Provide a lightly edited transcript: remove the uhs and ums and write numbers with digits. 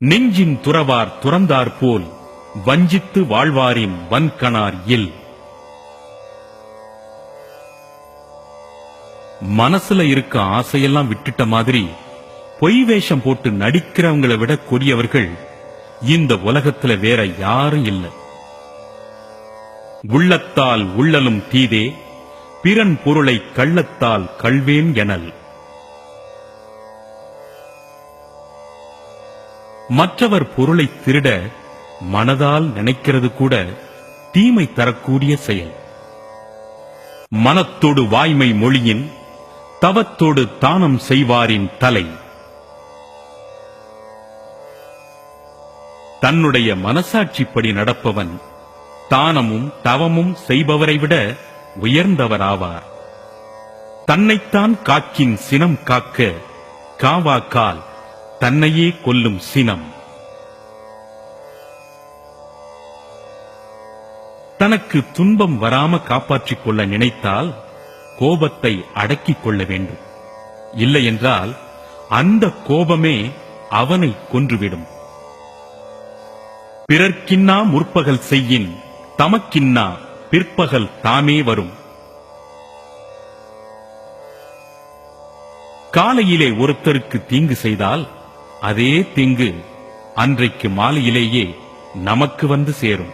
நெஞ்சின் துறவார் துறந்தார் போல் வஞ்சித்து வாழ்வாரின் வன்கணார் இல். மனசுல இருக்க ஆசையெல்லாம் விட்டுட்ட மாதிரி பொய் வேஷம் போட்டு நடிக்கிறவங்களை விட கொடியவர்கள் இந்த உலகத்துல வேற யாரும் இல்லை. உள்ளத்தால் உள்ளலும் தீதே பிறன் பொருளை கள்ளத்தால் கள்வேன் எனல். மற்றவர் பொருளை திருட மனதால் நினைக்கிறது கூட தீமை தரக்கூடிய செயல். மனத்தோடு வாய்மை மொழியின் தவத்தோடு தானம் செய்வாரின் தலை. தன்னுடைய மனசாட்சிப்படி நடப்பவன் தானமும் தவமும் செய்பவரை விட உயர்ந்தவராவார். தன்னைத்தான் காக்கின் சினம் காக்க காவாக்கால் தன்னையே கொல்லும் சினம். தனக்கு துன்பம் வராம காப்பாற்றிக் கொள்ள நினைத்தால் கோபத்தை அடக்கிக் கொள்ள வேண்டும். இல்லையென்றால் அந்த கோபமே அவனை கொன்றுவிடும். பிறர்க்கின்னா முற்பகல் செய்யின் தமக்கின்னா பிற்பகல் தாமே வரும். காலையிலே ஒருத்தருக்கு தீங்கு செய்தால் அதே தீங்கு அன்றைக்கு மாலையிலேயே நமக்கு வந்து சேரும்.